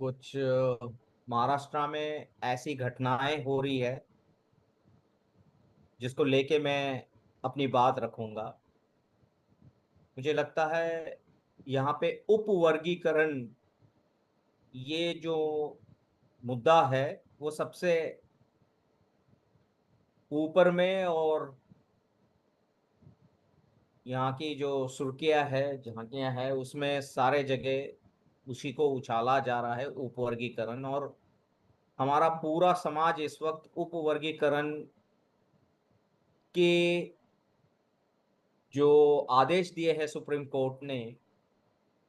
कुछ महाराष्ट्र में ऐसी घटनाएं हो रही है जिसको लेके मैं अपनी बात रखूंगा। मुझे लगता है यहाँ पे उपवर्गीकरण, ये जो मुद्दा है वो सबसे ऊपर में, और यहाँ की जो सुर्खियाँ है, झांकियाँ है, उसमें सारे जगह उसी को उछाला जा रहा है, उपवर्गीकरण। और हमारा पूरा समाज इस वक्त उपवर्गीकरण के जो आदेश दिए हैं सुप्रीम कोर्ट ने,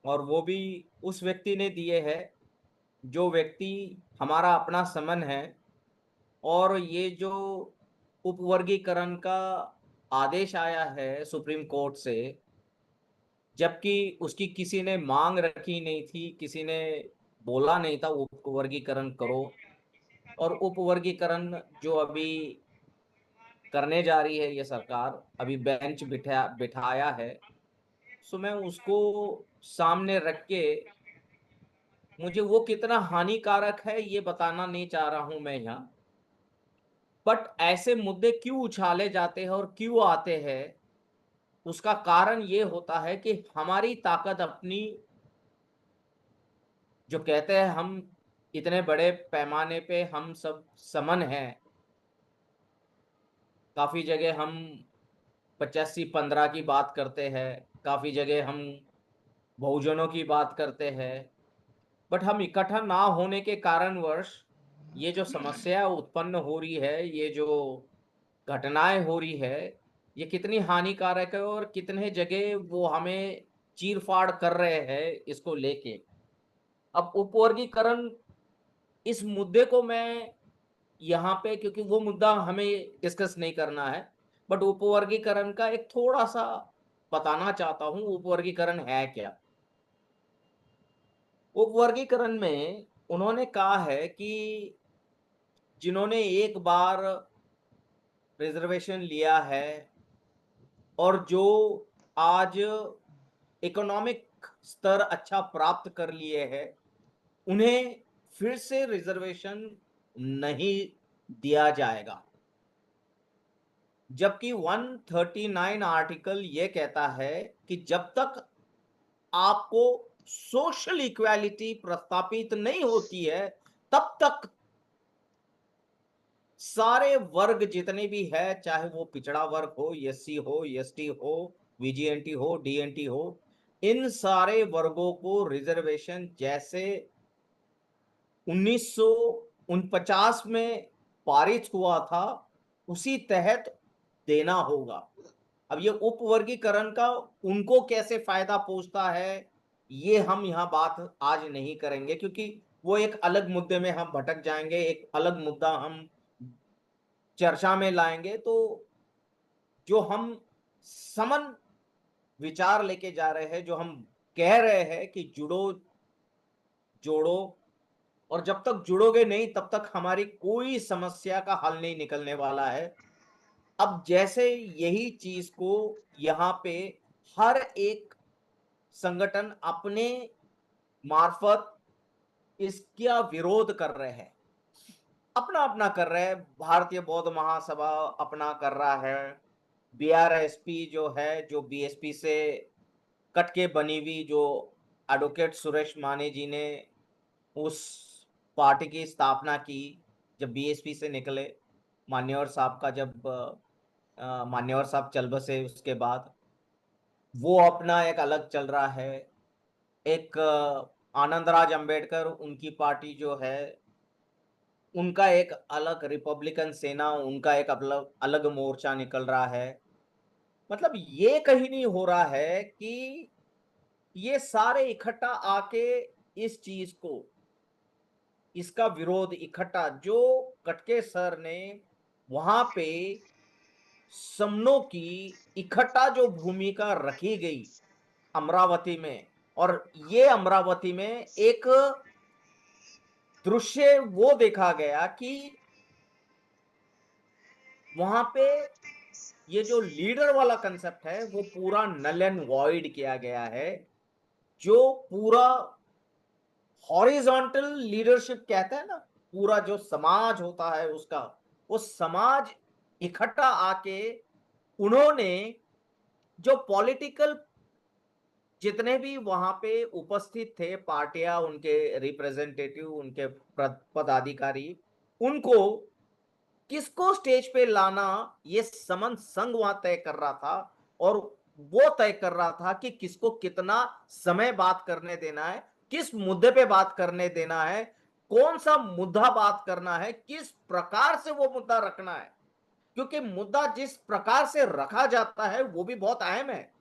और वो भी उस व्यक्ति ने दिए हैं जो व्यक्ति हमारा अपना समन है। और ये जो उपवर्गीकरण का आदेश आया है सुप्रीम कोर्ट से, जबकि उसकी किसी ने मांग रखी नहीं थी, किसी ने बोला नहीं था उपवर्गीकरण करो। और उपवर्गीकरण जो अभी करने जा रही है ये सरकार, अभी बेंच बिठाया है, सो मैं उसको सामने रख के, मुझे वो कितना हानिकारक है ये बताना नहीं चाह रहा हूं मैं यहाँ। बट ऐसे मुद्दे क्यों उछाले जाते हैं और क्यों आते हैं, उसका कारण ये होता है कि हमारी ताकत अपनी, जो कहते हैं हम इतने बड़े पैमाने पे हम सब समन हैं। काफी जगह हम 85-15 की बात करते हैं, काफी जगह हम बहुजनों की बात करते हैं। बट हम इकट्ठा ना होने के कारणवश ये जो समस्या उत्पन्न हो रही है, ये जो घटनाएं हो रही है, ये कितनी हानिकारक है और कितने जगह वो हमें चीर फाड़ कर रहे हैं इसको लेके। अब उपवर्गीकरण, इस मुद्दे को मैं यहाँ पे, क्योंकि वो मुद्दा हमें डिस्कस नहीं करना है, बट उपवर्गीकरण का एक थोड़ा सा बताना चाहता हूँ, उपवर्गीकरण है क्या। उपवर्गीकरण में उन्होंने कहा है कि जिन्होंने एक बार रिजर्वेशन लिया है और जो आज इकोनॉमिक स्तर अच्छा प्राप्त कर लिए हैं, उन्हें फिर से रिजर्वेशन नहीं दिया जाएगा। जबकि 139 आर्टिकल ये कहता है कि जब तक आपको सोशल इक्वालिटी प्रस्तापित नहीं होती है, तब तक सारे वर्ग जितने भी है, चाहे वो पिछड़ा वर्ग हो, एससी हो, एसटी हो, वीजीएनटी हो, डीएनटी हो, इन सारे वर्गों को रिजर्वेशन जैसे 1949 में पारित हुआ था, उसी तहत देना होगा। अब ये उपवर्गीकरण का उनको कैसे फायदा पहुंचता है, ये हम यहाँ बात आज नहीं करेंगे, क्योंकि वो एक अलग मुद्दे में हम भटक जाएंगे, एक अलग मुद्दा हम चर्चा में लाएंगे। तो जो हम समन विचार लेके जा रहे हैं, जो हम कह रहे हैं कि जुड़ो, जोड़ो, और जब तक जुड़ोगे नहीं तब तक हमारी कोई समस्या का हल नहीं निकलने वाला है। अब जैसे यही चीज को यहाँ पे हर एक संगठन अपने मार्फत इसका विरोध कर रहे हैं, अपना अपना कर रहे हैं। भारतीय बौद्ध महासभा अपना कर रहा है, बीआरएसपी जो है, जो बीएसपी से कट के बनी हुई, जो एडवोकेट सुरेश माने जी ने उस पार्टी की स्थापना की, जब बीएसपी से निकले, मान्यवर साहब का जब मान्यवर साहब चल बसे, उसके बाद वो अपना एक अलग चल रहा है। एक आनंदराज अंबेडकर, उनकी पार्टी जो है, उनका एक अलग रिपब्लिकन सेना, उनका एक अलग अलग मोर्चा निकल रहा है। मतलब ये कहीं नहीं हो रहा है कि ये सारे इकट्ठा आके इस चीज को, इसका विरोध इकट्ठा, जो कटके सर ने वहां पे समनों की इकट्ठा जो भूमिका रखी गई अमरावती में, और ये अमरावती में एक दृश्य वो देखा गया कि वहां पे ये जो लीडर वाला कंसेप्ट है वो पूरा नल एंड वॉइड किया गया है। जो पूरा हॉरिजॉन्टल लीडरशिप कहते हैं ना, पूरा जो समाज होता है उसका, वो समाज इकट्ठा आके उन्होंने जो पॉलिटिकल जितने भी वहां पे उपस्थित थे, पार्टियां, उनके रिप्रेजेंटेटिव, उनके पदाधिकारी, उनको किसको स्टेज पे लाना, ये समन संघ वहां तय कर रहा था। और वो तय कर रहा था कि किसको कितना समय बात करने देना है, किस मुद्दे पे बात करने देना है, कौन सा मुद्दा बात करना है, किस प्रकार से वो मुद्दा रखना है। क्योंकि मुद्दा जिस प्रकार से रखा जाता है वो भी बहुत अहम है।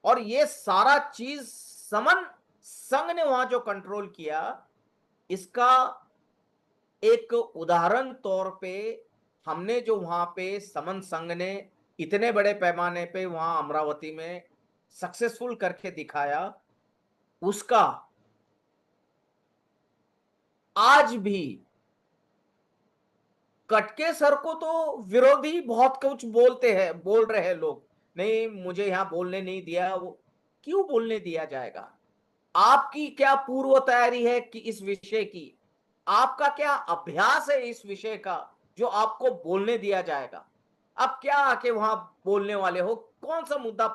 और ये सारा चीज समन संघ ने वहां जो कंट्रोल किया, इसका एक उदाहरण तौर पे हमने जो वहां पे समन संघ ने इतने बड़े पैमाने पे वहां अमरावती में सक्सेसफुल करके दिखाया, उसका आज भी कटके सर को तो विरोधी बहुत कुछ बोलते हैं, बोल रहे हैं लोग, नहीं मुझे यहां बोलने नहीं दिया। वो क्यों बोलने दिया जाएगा? आपकी क्या पूर्व तैयारी है कि इस विषय की? आपका क्या अभ्यास है इस विषय का जो आपको बोलने दिया जाएगा? आप क्या आके वहां बोलने वाले हो? कौन सा मुद्दा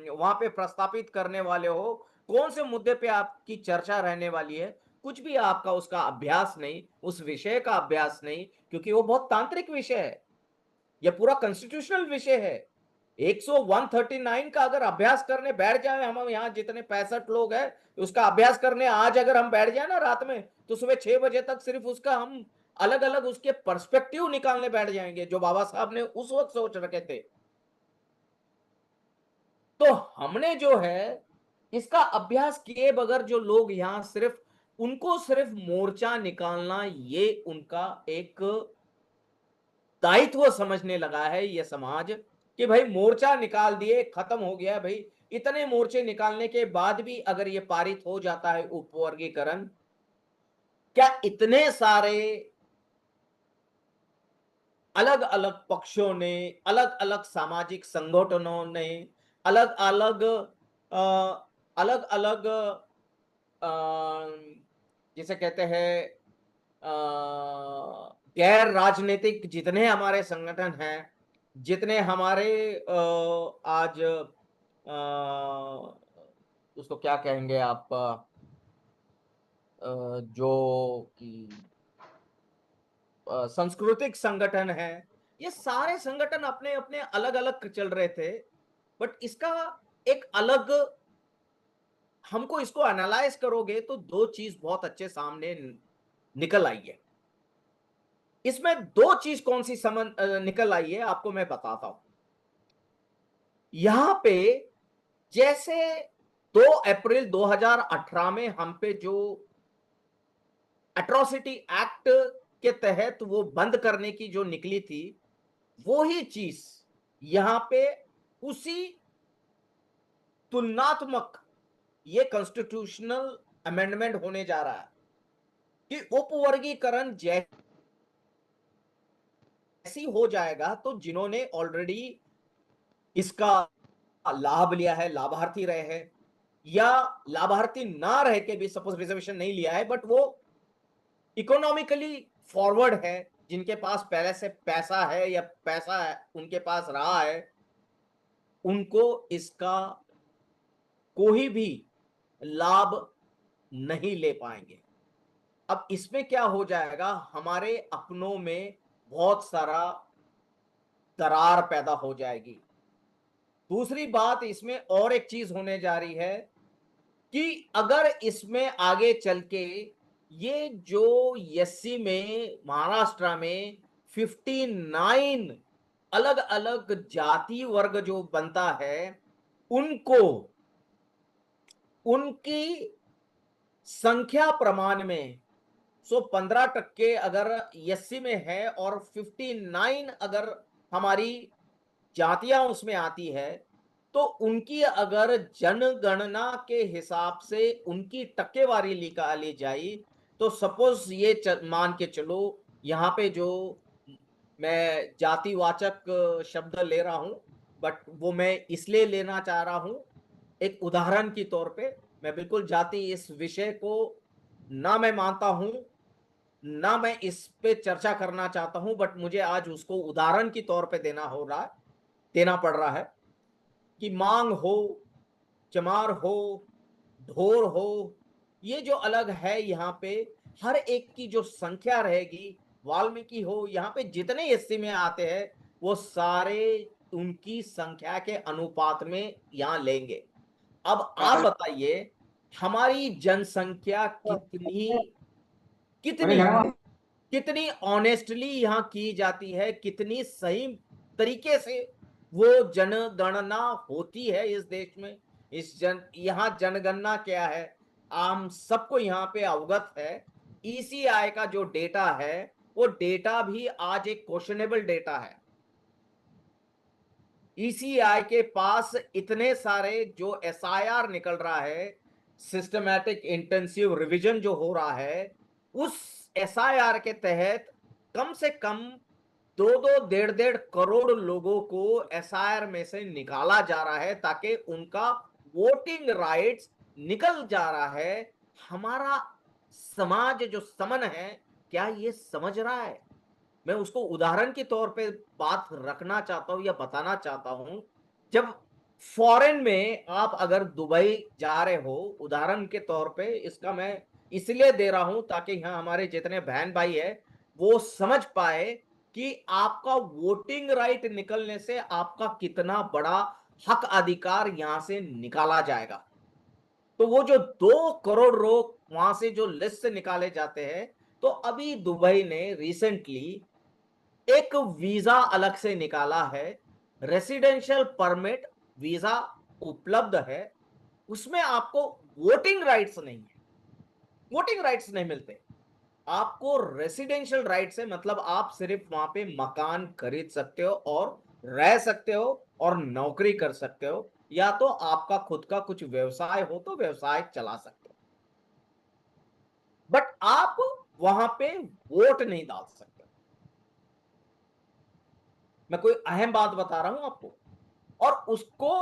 वहां पे प्रस्तापित करने वाले हो? कौन से मुद्दे पे आपकी चर्चा रहने वाली है? कुछ भी आपका उसका अभ्यास नहीं, उस विषय का अभ्यास नहीं, क्योंकि वो बहुत तांत्रिक विषय है। यह पूरा कॉन्स्टिट्यूशनल विषय है। 139 का अगर अभ्यास करने बैठ जाए, हम यहाँ जितने 65 लोग हैं, उसका अभ्यास करने आज अगर हम बैठ जाए ना रात में, तो सुबह 6 बजे तक सिर्फ उसका हम अलग अलग उसके पर्सपेक्टिव निकालने बैठ जाएंगे जो बाबा साहब ने उस वक्त सोच रखे थे। तो हमने जो है इसका अभ्यास किए बगैर जो लोग यहाँ सिर्फ उनको सिर्फ मोर्चा निकालना, ये उनका एक दायित्व समझने लगा है ये समाज, कि भाई मोर्चा निकाल दिए, खत्म हो गया भाई। इतने मोर्चे निकालने के बाद भी अगर ये पारित हो जाता है उपवर्गीकरण, क्या इतने सारे अलग अलग पक्षों ने, अलग अलग सामाजिक संगठनों ने, अलग अलग अलग अलग जिसे कहते हैं गैर राजनीतिक जितने हमारे संगठन हैं, जितने हमारे आज उसको क्या कहेंगे आप, जो कि सांस्कृतिक संगठन है, ये सारे संगठन अपने अपने अलग अलग चल रहे थे। बट इसका एक अलग, हमको इसको एनालाइज करोगे तो दो चीज बहुत अच्छे सामने निकल आई है। इसमें दो चीज कौन सी निकल आई है आपको मैं बताता हूं। यहां पे जैसे 2 अप्रैल 2018 में हम पे जो एट्रोसिटी एक्ट के तहत वो बंद करने की जो निकली थी, वो ही चीज यहां पे उसी तुलनात्मक ये कॉन्स्टिट्यूशनल अमेंडमेंट होने जा रहा है कि उपवर्गीकरण जैसी हो जाएगा तो जिन्होंने ऑलरेडी इसका लाभ लिया है, लाभार्थी रहे हैं, या लाभार्थी ना रह के भी सपोज रिजर्वेशन नहीं लिया है बट वो इकोनॉमिकली फॉरवर्ड है, जिनके पास पहले से पैसा है या पैसा है उनके पास रहा है, उनको इसका कोई भी लाभ नहीं ले पाएंगे। अब इसमें क्या हो जाएगा, हमारे अपनों में बहुत सारा दरार पैदा हो जाएगी। दूसरी बात इसमें और एक चीज होने जा रही है कि अगर इसमें आगे चल के ये जो एससी में महाराष्ट्र में 59 अलग अलग जाति वर्ग जो बनता है, उनको उनकी संख्या प्रमाण में 15% अगर एससी में है और 59 अगर हमारी जातियां उसमें आती है, तो उनकी अगर जनगणना के हिसाब से उनकी टक्केवारी निकाली जाए, तो सपोज ये मान के चलो, यहाँ पे जो मैं जातिवाचक शब्द ले रहा हूं, बट वो मैं इसलिए लेना चाह रहा हूं एक उदाहरण के तौर पे, मैं बिल्कुल जाति इस विषय को ना मैं मानता हूं, ना मैं इस पे चर्चा करना चाहता हूं, बट मुझे आज उसको उदाहरण के तौर पे देना पड़ रहा है कि मांग हो, चमार हो, ढोर हो, ये जो अलग है यहाँ पे, हर एक की जो संख्या रहेगी, वाल्मीकि हो, यहाँ पे जितने एससी में आते हैं वो सारे उनकी संख्या के अनुपात में यहाँ लेंगे। अब आप बताइए, हमारी जनसंख्या कितनी अरे कितनी कितनी ऑनेस्टली यहाँ की जाती है, कितनी सही तरीके से वो जनगणना होती है इस देश में। यहाँ जनगणना क्या है, आम सबको यहाँ पे अवगत है। ईसीआई का जो डेटा है, वो डेटा भी आज एक क्वेश्चनेबल डेटा है। ईसीआई के पास इतने सारे जो एसआईआर निकल रहा है, सिस्टमैटिक इंटेंसिव रिवीजन जो हो रहा है, उस एसआईआर के तहत कम से कम 2-2 1.5 करोड़ लोगों को एसआईआर में से निकाला जा रहा है ताकि उनका वोटिंग राइट्स निकल जा रहा है। हमारा समाज जो समन है, क्या ये समझ रहा है? मैं उसको उदाहरण के तौर पे बात रखना चाहता हूं या बताना चाहता हूं। जब फॉरेन में आप अगर दुबई जा रहे हो, उदाहरण के तौर पे इसका मैं इसलिए दे रहा हूं ताकि यहाँ हमारे जितने बहन भाई है वो समझ पाए कि आपका वोटिंग राइट निकलने से आपका कितना बड़ा हक अधिकार यहां से निकाला जाएगा। तो वो जो 2 करोड़ लोग वहां से जो लिस्ट से निकाले जाते हैं, तो अभी दुबई ने रिसेंटली एक वीजा अलग से निकाला है, रेसिडेंशियल परमिट वीजा उपलब्ध है, उसमें आपको वोटिंग राइट्स नहीं है, वोटिंग राइट्स नहीं मिलते आपको। रेसिडेंशियल राइट्स है, मतलब आप सिर्फ वहां पे मकान खरीद सकते हो और रह सकते हो और नौकरी कर सकते हो, या तो आपका खुद का कुछ व्यवसाय हो तो व्यवसाय चला सकते हो, बट आप वहां पे वोट नहीं डाल सकते। मैं कोई अहम बात बता रहा हूं आपको। और उसको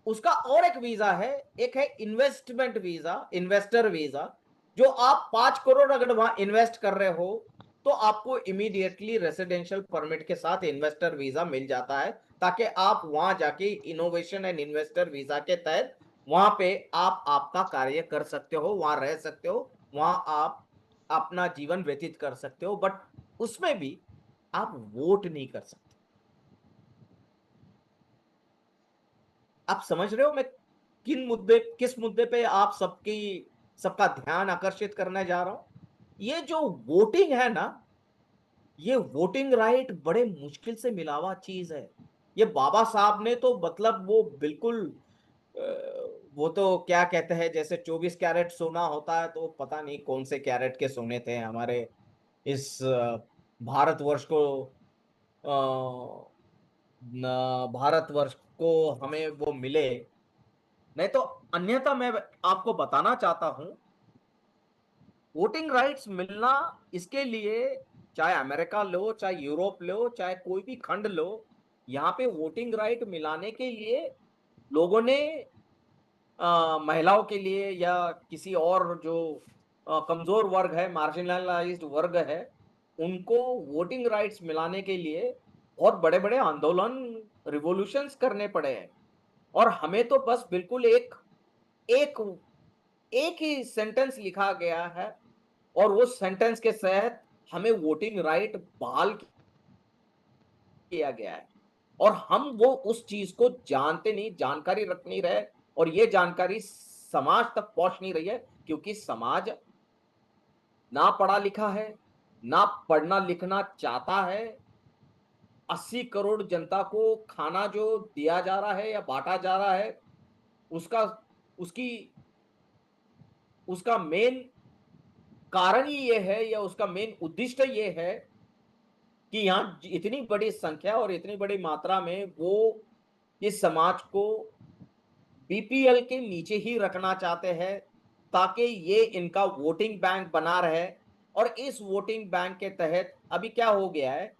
उसका और एक वीजा है, एक है इन्वेस्टमेंट वीजा, इन्वेस्टर वीजा। जो आप 5 करोड़ अगर वहां इन्वेस्ट कर रहे हो तो आपको इमीडिएटली रेसिडेंशियल परमिट के साथ इन्वेस्टर वीजा मिल जाता है, ताकि आप वहां जाके इनोवेशन एंड इन्वेस्टर वीजा के तहत वहां पे आप आपका कार्य कर सकते हो, वहां रह सकते हो, वहां आप अपना जीवन व्यतीत कर सकते हो, बट उसमें भी आप वोट नहीं कर सकते। आप समझ रहे हो मैं किस मुद्दे पे आप सबका ध्यान आकर्षित करने जा रहा हूं? ये जो वोटिंग है ना, ये वोटिंग राइट बड़े मुश्किल से मिला हुआ चीज है। ये बाबा साहब ने तो मतलब वो बिल्कुल अ, वो तो क्या कहते हैं, जैसे 24 कैरेट सोना होता है, तो पता नहीं कौन से कैरेट के सोने थे हमारे इस भारतवर्ष को, भारतवर्ष को हमें वो मिले। नहीं तो अन्यथा मैं आपको बताना चाहता हूं, वोटिंग राइट्स मिलना इसके लिए, चाहे अमेरिका लो, चाहे यूरोप लो, चाहे कोई भी खंड लो, यहाँ पे वोटिंग राइट मिलाने के लिए लोगों ने महिलाओं के लिए या किसी और जो कमजोर वर्ग है, मार्जिनलाइज्ड वर्ग है, उनको वोटिंग राइट्स मिलाने के लिए बहुत बड़े बड़े आंदोलन, रिवॉल्यूशंस करने पड़े हैं। और हमें तो बस बिल्कुल एक एक एक ही सेंटेंस लिखा गया है, और वो सेंटेंस के तहत हमें वोटिंग राइट बहाल किया गया है। और हम वो उस चीज को जानते नहीं, जानकारी रख नहीं रहे, और ये जानकारी समाज तक पहुंच नहीं रही है, क्योंकि समाज ना पढ़ा लिखा है, ना पढ़ना लिखना चाहता है। 80 करोड़ जनता को खाना जो दिया जा रहा है या बांटा जा रहा है, उसका उसकी उसका मेन कारण ही ये है, या उसका मेन उद्दिष्ट ये है कि यहाँ इतनी बड़ी संख्या और इतनी बड़ी मात्रा में वो इस समाज को बीपीएल के नीचे ही रखना चाहते हैं, ताकि ये इनका वोटिंग बैंक बना रहे। और इस वोटिंग बैंक के तहत अभी क्या हो गया है,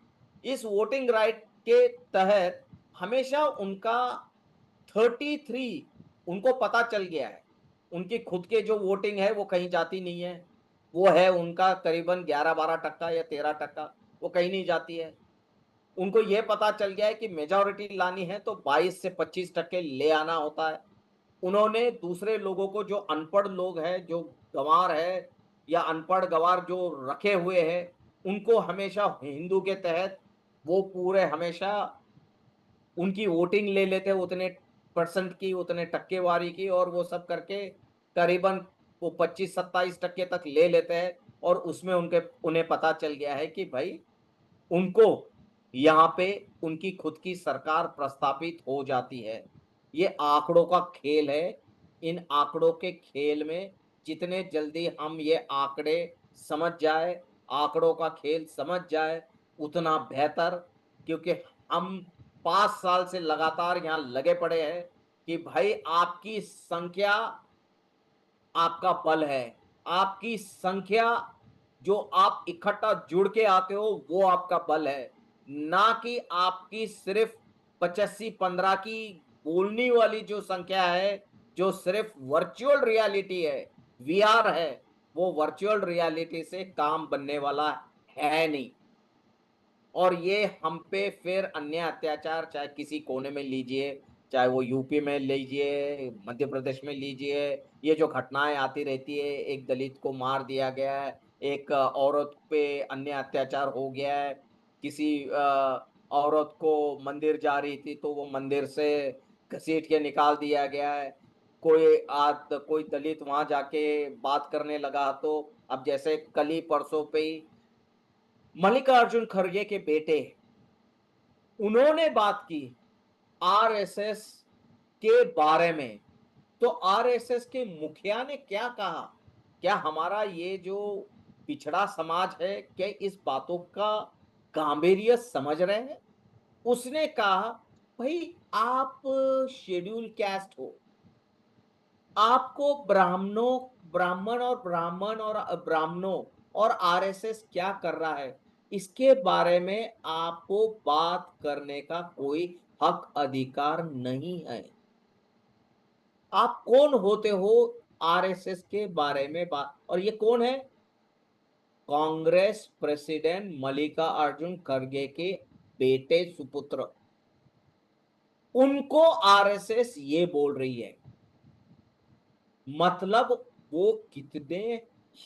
इस वोटिंग राइट के तहत हमेशा उनका 33, उनको पता चल गया है उनकी खुद के जो वोटिंग है वो कहीं जाती नहीं है। वो है उनका करीबन 11-12% या 13%, वो कहीं नहीं जाती है। उनको ये पता चल गया है कि मेजॉरिटी लानी है तो 22 से 25% ले आना होता है। उन्होंने दूसरे लोगों को, जो अनपढ़ लोग हैं, जो गँवार है या अनपढ़ गँवार जो रखे हुए हैं, उनको हमेशा हिंदू के तहत वो पूरे हमेशा उनकी वोटिंग ले लेते हैं, उतने परसेंट की, उतने टक्केवारी की, और वो सब करके करीबन वो 25-27% तक ले लेते हैं। और उसमें उन्हें पता चल गया है कि भाई उनको यहाँ पे उनकी खुद की सरकार प्रस्थापित हो जाती है। ये आंकड़ों का खेल है। इन आंकड़ों के खेल में जितने जल्दी हम ये आंकड़े समझ जाए, आंकड़ों का खेल समझ जाए, उतना बेहतर। क्योंकि हम 5 साल से लगातार यहाँ लगे पड़े हैं कि भाई आपकी संख्या आपका बल है। आपकी संख्या जो आप इकट्ठा जुड़ के आते हो वो आपका बल है। ना कि आपकी सिर्फ 85-15 की बोलने वाली जो संख्या है, जो सिर्फ वर्चुअल रियलिटी है, वीआर है, वो वर्चुअल रियलिटी से काम बनने वाला है नहीं। और ये हम पे फिर अन्य अत्याचार, चाहे किसी कोने में लीजिए, चाहे वो यूपी में लीजिए, मध्य प्रदेश में लीजिए, ये जो घटनाएँ आती रहती है, एक दलित को मार दिया गया है, एक औरत पे अन्य अत्याचार हो गया है, किसी औरत को मंदिर जा रही थी तो वो मंदिर से घसीट के निकाल दिया गया है। कोई दलित वहाँ जाके बात करने लगा तो अब जैसे कल ही परसों पे ही मल्लिकार्जुन खड़गे के बेटे, उन्होंने बात की आरएसएस के बारे में। तो आरएसएस के मुखिया ने क्या कहा? क्या हमारा ये जो पिछड़ा समाज है, क्या इस बातों का गांभीर्य समझ रहे हैं? उसने कहा, भाई आप शेड्यूल कास्ट हो, आपको ब्राह्मण और ब्राह्मणों और आरएसएस क्या कर रहा है, इसके बारे में आपको बात करने का कोई हक अधिकार नहीं है। आप कौन होते हो आरएसएस के बारे में बात? और ये कौन है? कांग्रेस प्रेसिडेंट मल्लिकार्जुन खड़गे के बेटे सुपुत्र। उनको आरएसएस ये बोल रही है। मतलब वो कितने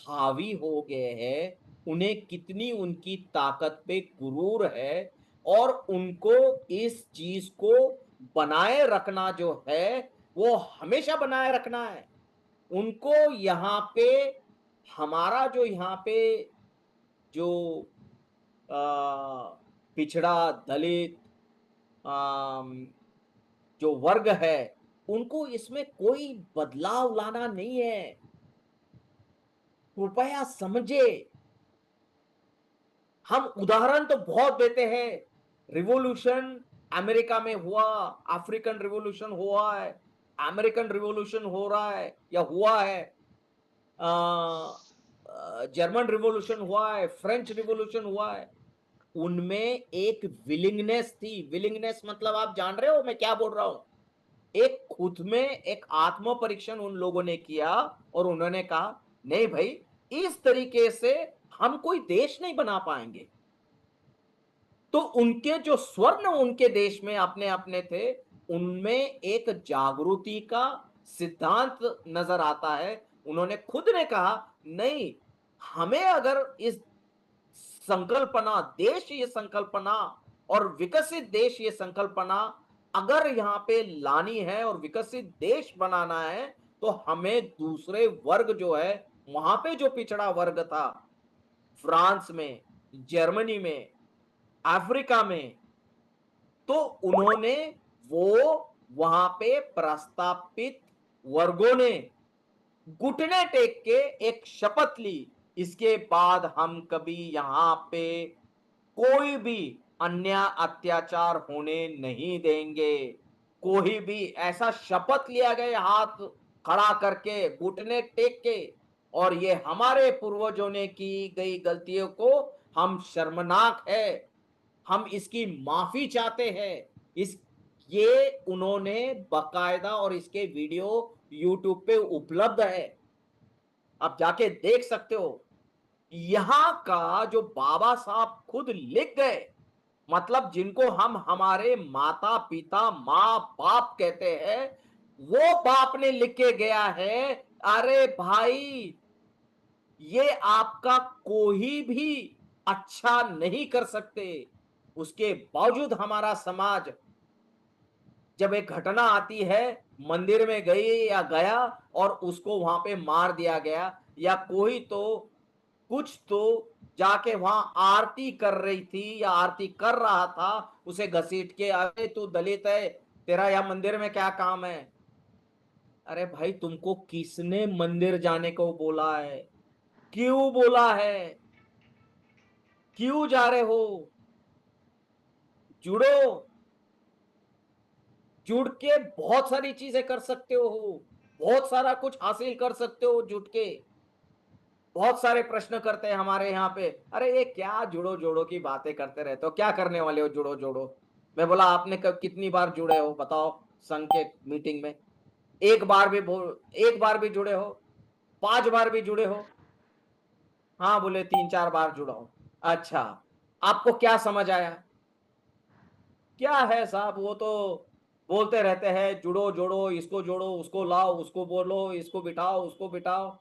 हावी हो गए हैं, उन्हें कितनी उनकी ताकत पे गुरूर है, और उनको इस चीज को बनाए रखना जो है वो हमेशा बनाए रखना है। उनको यहाँ पे हमारा जो यहाँ पे जो पिछड़ा दलित अम, जो वर्ग है, उनको इसमें कोई बदलाव लाना नहीं है। कृपया समझे। हम उदाहरण तो बहुत देते हैं। रिवॉल्यूशन अमेरिका में हुआ, अफ्रीकन रिवॉल्यूशन हुआ है, अमेरिकन रिवॉल्यूशन हो रहा है या हुआ है, जर्मन रिवॉल्यूशन हुआ है, फ्रेंच रिवॉल्यूशन हुआ है। उनमें एक विलिंगनेस थी। विलिंगनेस मतलब आप जान रहे हो मैं क्या बोल रहा हूं? एक खुद में एक आत्म परीक्षण उन लोगों ने किया और उन्होंने कहा, नहीं भाई, इस तरीके से हम कोई देश नहीं बना पाएंगे। तो उनके जो स्वर्ण उनके देश में अपने अपने थे, उनमें एक जागृति का सिद्धांत नजर आता है। उन्होंने खुद ने कहा, नहीं, हमें अगर इस संकल्पना, देश ये संकल्पना और विकसित देश ये संकल्पना अगर यहाँ पे लानी है और विकसित देश बनाना है, तो हमें दूसरे वर्ग जो है, वहां पे जो पिछड़ा वर्ग था, फ्रांस में, जर्मनी में, अफ्रीका में, तो उन्होंने वो वहां पे प्रस्तापित वर्गों ने घुटने टेक के एक शपथ ली, इसके बाद हम कभी यहाँ पे कोई भी अन्य अत्याचार होने नहीं देंगे। कोई भी ऐसा शपथ लिया गया, हाथ खड़ा करके, घुटने टेक के। और ये हमारे पूर्वजों ने की गई गलतियों को हम शर्मनाक है, हम इसकी माफी चाहते हैं। इस ये उन्होंने बकायदा और इसके वीडियो यूट्यूब पे उपलब्ध है, आप जाके देख सकते हो। यहाँ का जो बाबा साहब खुद लिख गए, मतलब जिनको हम हमारे माता पिता माँ बाप कहते हैं, वो बाप ने लिख के गया है, अरे भाई ये आपका कोई भी अच्छा नहीं कर सकते। उसके बावजूद हमारा समाज, जब एक घटना आती है, मंदिर में गई या गया और उसको वहां पे मार दिया गया, या कोई तो कुछ तो जाके वहां आरती कर रही थी या आरती कर रहा था, उसे घसीट के, अरे तू दलित है, तेरा यह मंदिर में क्या काम है। अरे भाई तुमको किसने मंदिर जाने को बोला है? क्यों बोला है? क्यों जा रहे हो? जुड़ो, जुड़ के बहुत सारी चीजें कर सकते हो, बहुत सारा कुछ हासिल कर सकते हो जुड़ के। बहुत सारे प्रश्न करते हैं हमारे यहाँ पे, अरे ये क्या जुड़ो जोड़ो की बातें करते रहते हो, क्या करने वाले हो जुड़ो जोड़ो। मैं बोला आपने कब कितनी बार जुड़े हो बताओ संघ के मीटिंग में? एक बार भी एक बार भी जुड़े हो? 5 बार भी जुड़े हो? हाँ बोले 3 4 बार जुड़ा हो। अच्छा, आपको क्या समझ आया? क्या है साहब, वो तो बोलते रहते हैं जुड़ो जोड़ो, इसको जोड़ो उसको लाओ, उसको बोलो इसको बिठाओ उसको बिठाओ।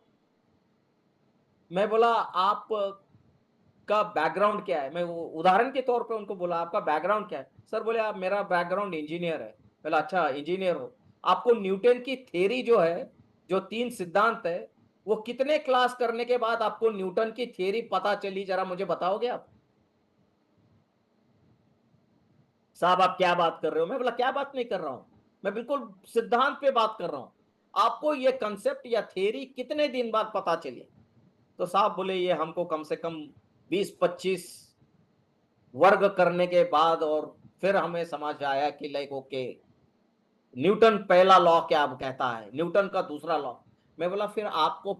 मैं बोला आप का बैकग्राउंड क्या है? मैं उदाहरण के तौर पे उनको बोला आपका बैकग्राउंड क्या है? सर बोले आप, मेरा बैकग्राउंड इंजीनियर है। बोला अच्छा इंजीनियर हो, आपको न्यूटन की थ्योरी जो है, जो 3 सिद्धांत है, वो कितने क्लास करने के बाद आपको न्यूटन की थ्योरी पता चली, जरा मुझे बताओगे आप? साहब आप क्या बात कर रहे हो? मैं बोला क्या बात नहीं कर रहा हूं, मैं बिल्कुल सिद्धांत पे बात कर रहा हूं। आपको ये कंसेप्ट या थ्योरी कितने दिन बाद पता चली? तो साहब बोले ये हमको कम से कम 20 25 वर्ग करने के बाद, और फिर हमें समझ आया कि लाइक ओके, न्यूटन पहला लॉ क्या कहता है, न्यूटन का दूसरा लॉ। मैं बोला फिर आपको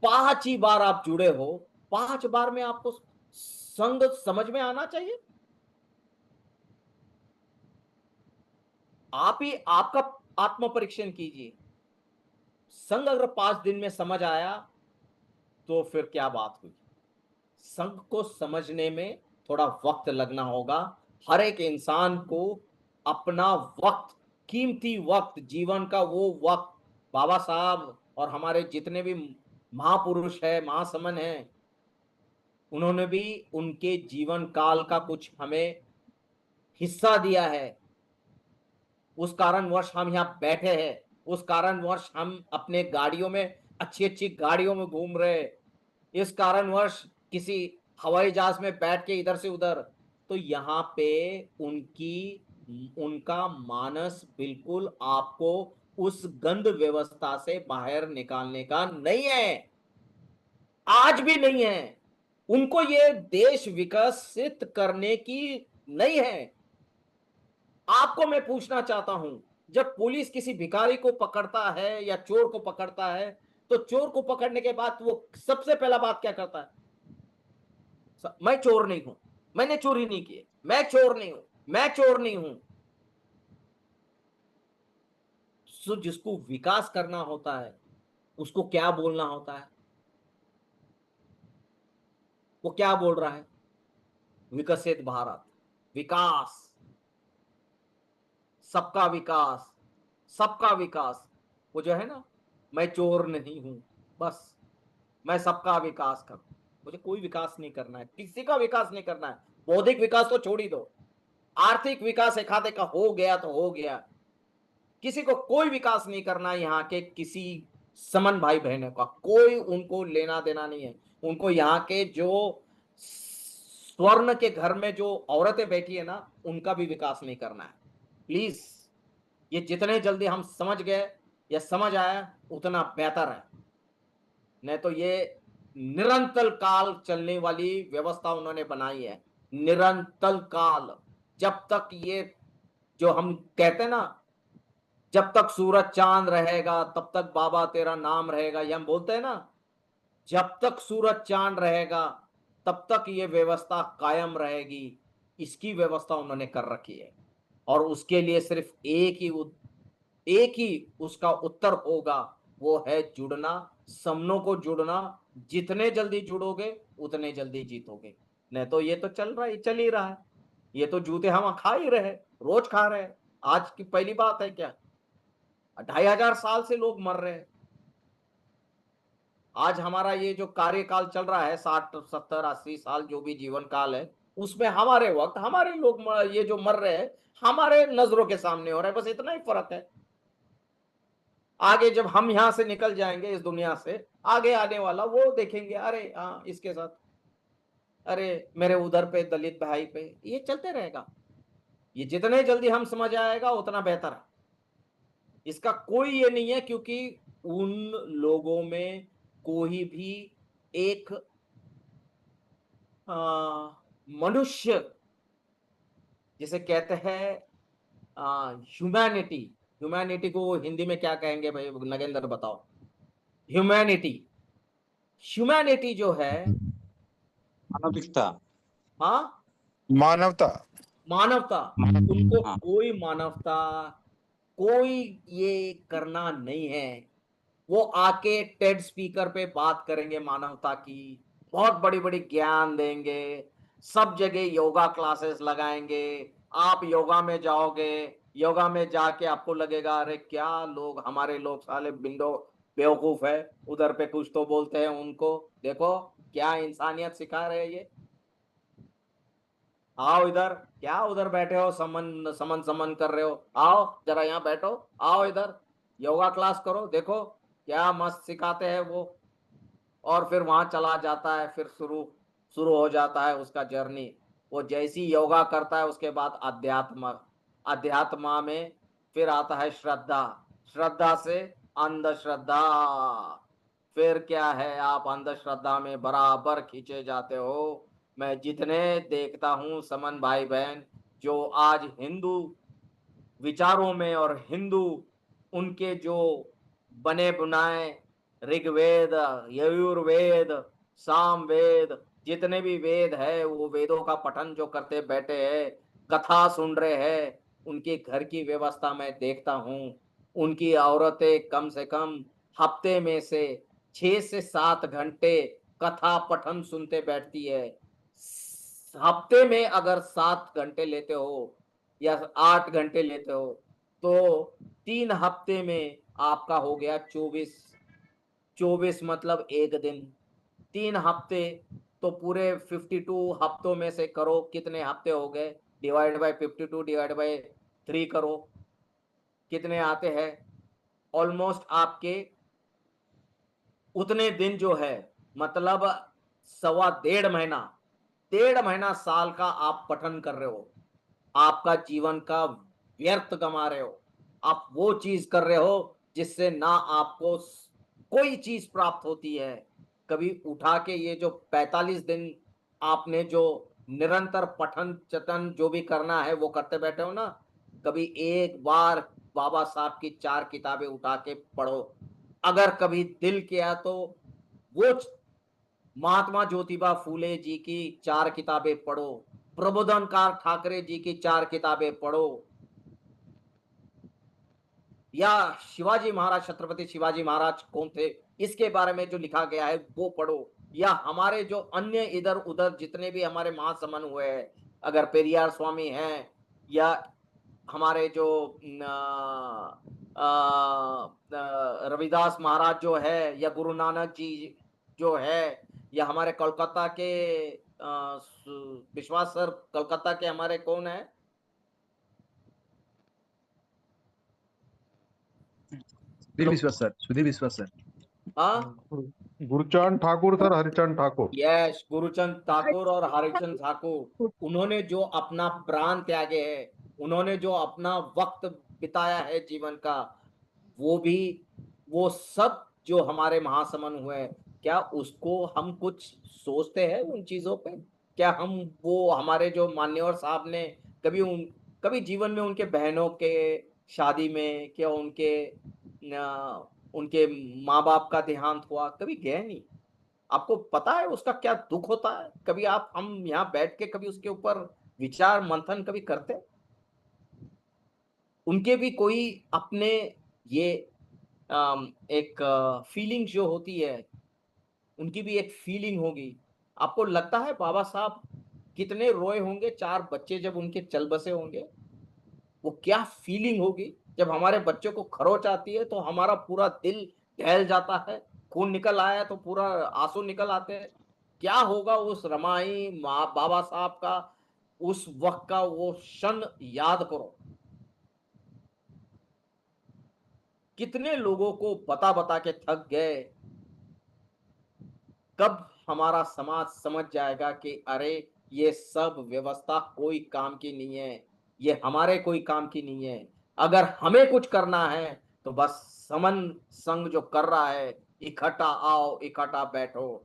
5 ही बार आप जुड़े हो, 5 बार में आपको संग समझ में आना चाहिए। आप ही आपका आत्म परीक्षण कीजिए। संघ अगर 5 दिन में समझ आया तो फिर क्या बात हुई? संघ को समझने में थोड़ा वक्त लगना होगा। हर एक इंसान को अपना वक्त, कीमती वक्त, जीवन का वो वक्त, बाबा साहब और हमारे जितने भी महापुरुष है, महासमन है, उन्होंने भी उनके जीवन काल का कुछ हमें हिस्सा दिया है। उस कारणवश हम यहाँ बैठे हैं, उस कारणवश हम अपने गाड़ियों में, अच्छी अच्छी गाड़ियों में घूम रहे हैं, इस कारणवश किसी हवाई जहाज में बैठ के इधर से उधर। तो यहाँ पे उनकी उनका मानस बिल्कुल आपको उस गंद व्यवस्था से बाहर निकालने का नहीं है, आज भी नहीं है। उनको ये देश विकसित करने की नहीं है। आपको मैं पूछना चाहता हूं, जब पुलिस किसी भिखारी को पकड़ता है या चोर को पकड़ता है, तो चोर को पकड़ने के बाद वो सबसे पहला बात क्या करता है? मैं चोर नहीं हूं, मैंने चोरी नहीं की, मैं चोर नहीं हूं, मैं चोर नहीं हूं। सो जिसको विकास करना होता है उसको क्या बोलना होता है? वो क्या बोल रहा है? विकसित भारत, विकास, सबका विकास, सबका विकास। वो जो है ना, मैं चोर नहीं हूं, बस मैं सबका विकास करूं। मुझे कोई विकास नहीं करना है, किसी का विकास नहीं करना है। बौद्धिक विकास तो छोड़ ही दो, आर्थिक विकास एक आधे का हो गया तो हो गया। किसी को कोई विकास नहीं करना है, यहाँ के किसी समन भाई बहनों का कोई उनको लेना देना नहीं है। उनको यहाँ के जो स्वर्ण के घर में जो औरतें बैठी है ना, उनका भी विकास नहीं करना है। प्लीज, ये जितने जल्दी हम समझ गए या समझ आया उतना बेहतर है। नहीं तो ये निरंतर काल चलने वाली व्यवस्था उन्होंने बनाई है, निरंतर काल। जब तक ये, जो हम कहते हैं ना, जब तक सूरज चांद रहेगा तब तक बाबा तेरा नाम रहेगा, ये हम बोलते हैं ना, जब तक सूरज चांद रहेगा तब तक ये व्यवस्था कायम रहेगी। इसकी व्यवस्था उन्होंने कर रखी है, और उसके लिए सिर्फ एक ही एक ही उसका उत्तर होगा, वो है जुड़ना, समनों को जुड़ना। जितने जल्दी जुड़ोगे उतने जल्दी जीतोगे। नहीं तो ये तो चल रहा है, चल ही रहा है। ये तो जूते हम खा ही रहे, रोज खा रहे हैं। आज की पहली बात है क्या? 2500 साल से लोग मर रहे हैं। आज हमारा ये जो कार्यकाल चल रहा है, 60 70 80 साल जो भी जीवन काल है, उसमें हमारे वक्त हमारे लोग ये जो मर रहे हैं, हमारे नजरों के सामने हो रहा है। बस इतना ही फर्क है। आगे जब हम यहां से निकल जाएंगे इस दुनिया से, आगे आने वाला वो देखेंगे, अरे हाँ इसके साथ, अरे मेरे उधर पे दलित भाई पे, ये चलते रहेगा। ये जितने जल्दी हम समझ आएगा उतना बेहतर है। इसका कोई ये नहीं है, क्योंकि उन लोगों में कोई भी एक मनुष्य, जिसे कहते हैं ह्यूमैनिटी। ह्यूमैनिटी को हिंदी में क्या कहेंगे भाई, नगेंद्र बताओ? ह्यूमैनिटी, ह्यूमैनिटी जो है, मानविकता। हाँ, मानवता। मानवता। उनको हाँ। कोई मानवता, कोई ये करना नहीं है। वो आके टेड स्पीकर पे बात करेंगे मानवता की, बहुत बड़ी बड़ी ज्ञान देंगे, सब जगह योगा क्लासेस लगाएंगे। आप योगा में जाओगे, योगा में जाके आपको लगेगा अरे क्या लोग, हमारे लोग साले बिंदो बेवकूफ है, उधर पे कुछ तो बोलते हैं उनको, देखो क्या इंसानियत सिखा रहे हैं ये। आओ इधर, क्या उधर बैठे हो, समन समन समन कर रहे हो? आओ जरा यहाँ बैठो, आओ इधर योगा क्लास करो, देखो क्या मस्त सिखाते हैं वो। और फिर वहां चला जाता है, फिर शुरू शुरू हो जाता है उसका जर्नी। वो जैसी योगा करता है उसके बाद अध्यात्म, अध्यात्मा में फिर आता है श्रद्धा, श्रद्धा से अंधश्रद्धा। फिर क्या है, आप अंधश्रद्धा में बराबर खींचे जाते हो। मैं जितने देखता हूं समन भाई बहन, जो आज हिंदू विचारों में और हिंदू उनके जो बने बुनाए ऋग्वेद, यजुर्वेद, सामवेद, जितने भी वेद है, वो वेदों का पठन जो करते बैठे हैं, कथा सुन रहे हैं, उनके घर की व्यवस्था मैं देखता हूँ। उनकी औरतें कम से कम हफ्ते में से 6 से 7 घंटे कथा पठन सुनते बैठती है। हफ्ते में अगर 7 घंटे लेते हो या 8 घंटे लेते हो, तो 3 हफ्ते में आपका हो गया 24। 24 मतलब एक दिन, 3 हफ्ते, तो पूरे 52 हफ्तों में से करो कितने हफ्ते हो गए, डिवाइड बाय 52 डिवाइड बाय 3 करो, कितने आते हैं? ऑलमोस्ट आपके उतने दिन जो है, मतलब 1.25 महीना, 1.5 महीना साल का आप पठन कर रहे हो, आपका जीवन का व्यर्थ गमा रहे हो। आप वो चीज कर रहे हो जिससे ना आपको कोई चीज प्राप्त होती है। कभी उठा के ये जो 45 दिन आपने जो निरंतर पठन चटन जो भी करना है वो करते बैठे हो ना, कभी एक बार बाबा साहब की 4 किताबें उठा के पढ़ो। अगर कभी दिल किया तो वो महात्मा ज्योतिबा फूले जी की 4 किताबें पढ़ो, प्रबोधनकार ठाकरे जी की 4 किताबें पढ़ो, या शिवाजी महाराज, छत्रपति शिवाजी महाराज कौन थे, इसके बारे में जो लिखा गया है वो पढ़ो। या हमारे जो अन्य इधर उधर जितने भी हमारे महासमन हुए हैं, अगर पेरियार स्वामी हैं, या हमारे जो रविदास महाराज जो है, या गुरु नानक जी जो है, या हमारे कोलकाता के विश्वास सर, कोलकाता के हमारे कौन है? सुधीर विश्वास सर, सुधीर विश्वास सर। हाँ, गुरचंद ठाकुर सर, हरिचंद ठाकुर। यस, गुरुचंद ठाकुर और हरिचंद ठाकुर, उन्होंने जो अपना प्राण त्यागे है, उन्होंने जो अपना वक्त बिताया है जीवन का, वो भी, वो सब जो हमारे महासमन हुए हैं, क्या उसको हम कुछ सोचते हैं उन चीजों पे? क्या हम, वो हमारे जो मान्यवर साहब ने कभी जीवन में उनके बहनों के शादी में, क्या उनके माँ बाप का देहांत हुआ, कभी गए नहीं? आपको पता है उसका क्या दुख होता है? कभी आप, हम यहाँ बैठ के कभी उसके ऊपर विचार मंथन कभी करते? उनके भी कोई अपने ये एक फीलिंग जो होती है, उनकी भी एक फीलिंग होगी। आपको लगता है बाबा साहब कितने रोए होंगे 4 बच्चे जब उनके चल बसे होंगे? वो क्या फीलिंग होगी जब हमारे बच्चों को खरोच आती है तो हमारा पूरा दिल दहल जाता है, खून निकल आया तो पूरा आंसू निकल आते हैं। क्या होगा उस रमाई माँ बाबा साहब का उस वक्त का वो क्षण याद करो। कितने लोगों को बता बता के थक गए। कब हमारा समाज समझ जाएगा कि अरे ये सब व्यवस्था कोई काम की नहीं है, ये हमारे कोई काम की नहीं है। अगर हमें कुछ करना है तो बस समन संघ जो कर रहा है, इकट्ठा आओ इकट्ठा बैठो।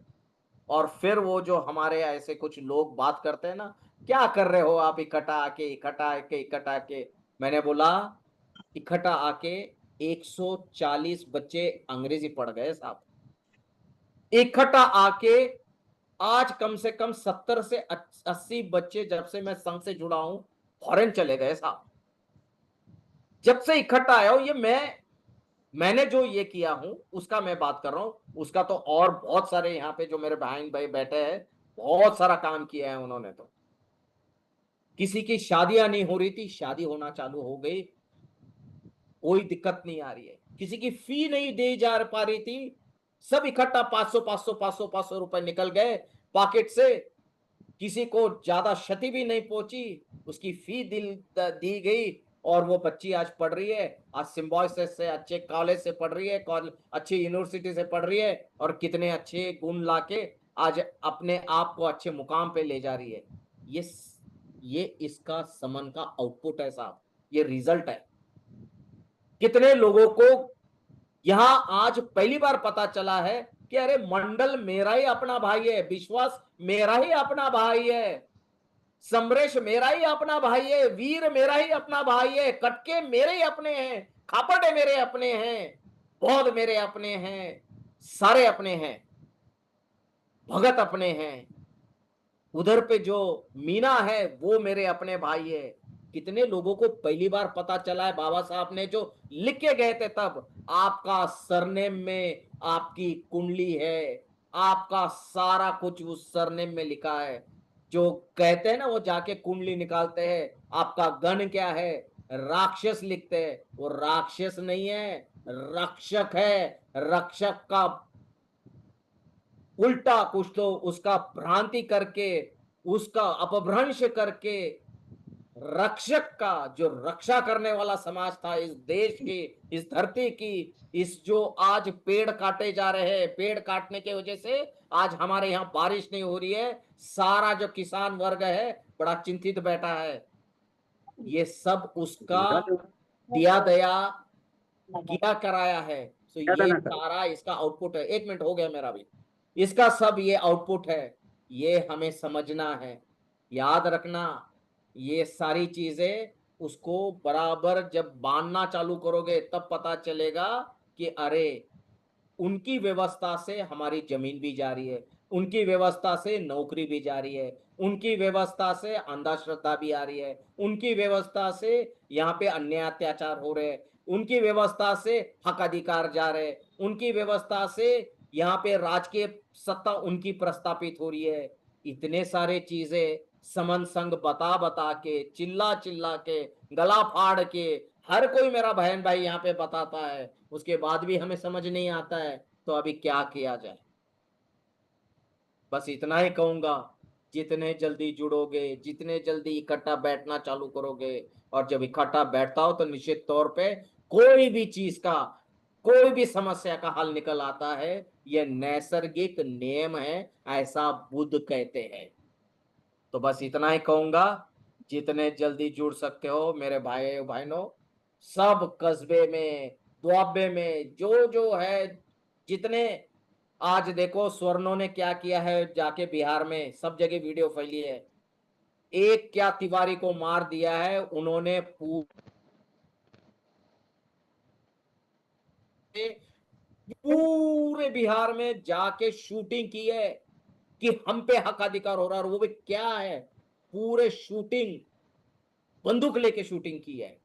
और फिर वो जो हमारे ऐसे कुछ लोग बात करते हैं ना, क्या कर रहे हो आप इकट्ठा आके इकट्ठा आके इकट्ठा आके। मैंने बोला इकट्ठा आके 140 बच्चे अंग्रेजी पढ़ गए साहब। इकट्ठा आके आज कम से कम 70 से 80 बच्चे जब से मैं संघ से जुड़ा हूं फॉरेन चले गए साहब। जब से इकट्ठा आया हूं ये मैंने जो ये किया हूं उसका मैं बात कर रहा हूं। उसका तो और बहुत सारे यहाँ पे जो मेरे बहन भाई बैठे हैं, बहुत सारा काम किया है उन्होंने। तो किसी की शादियां नहीं हो रही थी, शादी होना चालू हो गई, कोई दिक्कत नहीं आ रही है। किसी की फी नहीं दी जा पा रही थी, सब इकट्ठा 500 रुपए निकल गए पॉकेट से। किसी को ज्यादा क्षति भी नहीं पहुंची, उसकी फी दी गई और वो बच्ची आज पढ़ रही है। आज सिम्बॉयसिस से अच्छे कॉलेज से पढ़ रही है, अच्छी यूनिवर्सिटी से पढ़ रही है और कितने अच्छे गुण लाके आज अपने आप को अच्छे मुकाम पे ले जा रही है। ये ये इसका समन का आउटपुट है साहब, ये रिजल्ट है। कितने लोगों को यहां आज पहली बार पता चला है कि अरे मंडल मेरा ही अपना भाई है, विश्वास मेरा ही अपना भाई है, समरेश मेरा ही अपना भाई है, वीर मेरा ही अपना भाई है, कटके मेरे ही अपने हैं, खापड़े मेरे अपने हैं, बौद्ध मेरे अपने हैं, सारे अपने हैं, भगत अपने हैं, उधर पे जो मीना है वो मेरे अपने भाई है। कितने लोगों को पहली बार पता चला है बाबा साहब ने जो लिख के गए थे तब, आपका सरनेम में आपकी कुंडली है, आपका सारा कुछ उस सरनेम में लिखा है। जो कहते हैं ना वो जाके कुंडली निकालते हैं, आपका गण क्या है, राक्षस लिखते हैं, वो राक्षस नहीं है, रक्षक है। रक्षक का उल्टा कुछ तो उसका भ्रांति करके, उसका अपभ्रंश करके, रक्षक का जो रक्षा करने वाला समाज था इस देश की, इस धरती की, इस जो आज पेड़ काटे जा रहे हैं, पेड़ काटने की वजह से आज हमारे यहाँ बारिश नहीं हो रही है, सारा जो किसान वर्ग है बड़ा चिंतित बैठा है। ये सब उसका दिया दया किया कराया है। तो ये सारा इसका आउटपुट है। 1 मिनट हो गया मेरा भी। इसका सब ये आउटपुट है, ये हमें समझना है, याद रखना। ये सारी चीजें उसको बराबर जब बांधना चालू करोगे तब पता चलेगा कि अरे उनकी व्यवस्था से हमारी जमीन भी जा रही है, उनकी व्यवस्था से नौकरी भी जा रही है, उनकी व्यवस्था से अंधश्रद्धा भी आ रही है, उनकी व्यवस्था से यहाँ पे अन्याय अत्याचार हो रहे हैं, उनकी व्यवस्था से हक अधिकार जा रहे, उनकी व्यवस्था से यहाँ पे राजकीय सत्ता उनकी प्रस्तापित हो रही है। इतने सारे चीजें समन संग बता बता के, चिल्ला चिल्ला के, गला फाड़ के, हर कोई मेरा बहन भाई यहाँ पे बताता है, उसके बाद भी हमें समझ नहीं आता है। तो अभी क्या किया जाए? बस इतना ही कहूंगा, जितने जल्दी जुड़ोगे, जितने जल्दी इकट्ठा बैठना चालू करोगे, और जब इकट्ठा बैठता हो तो निश्चित तौर पे कोई भी चीज का, कोई भी समस्या का हल निकल आता है। यह नैसर्गिक नियम है, ऐसा बुद्ध कहते हैं। तो बस इतना ही कहूंगा, जितने जल्दी जुड़ सकते हो मेरे भाई बहनों, सब कस्बे में, दुआबे में, जो जो है, जितने, आज देखो स्वर्णों ने क्या किया है, जाके बिहार में सब जगह वीडियो फैली है। एक क्या तिवारी को मार दिया है उन्होंने, पूरे बिहार में जाके शूटिंग की है कि हम पे हक अधिकार हो रहा है। और वो भी क्या है, पूरे शूटिंग बंदूक लेके शूटिंग की है।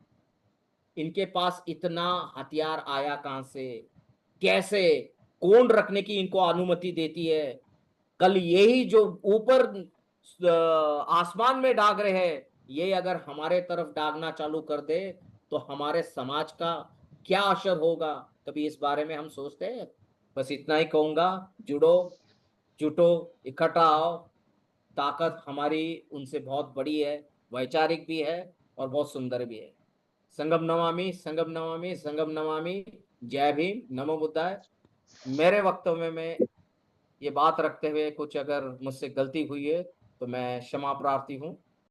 इनके पास इतना हथियार आया कहां से, कैसे, कौन रखने की इनको अनुमति देती है? कल यही जो ऊपर आसमान में डाग रहे हैं, ये अगर हमारे तरफ डागना चालू कर दे तो हमारे समाज का क्या असर होगा? कभी इस बारे में हम सोचते हैं? बस इतना ही कहूंगा, जुड़ो, जुटो, इकट्ठा आओ। ताकत हमारी उनसे बहुत बड़ी है, वैचारिक भी है और बहुत सुंदर भी है। संगम नमामि, संगम नमामि, संगम नमामि। जय भीम, नमो बुद्धाय। मेरे वक्तव्य में ये बात रखते हुए कुछ अगर मुझसे गलती हुई है तो मैं क्षमा प्रार्थी हूँ।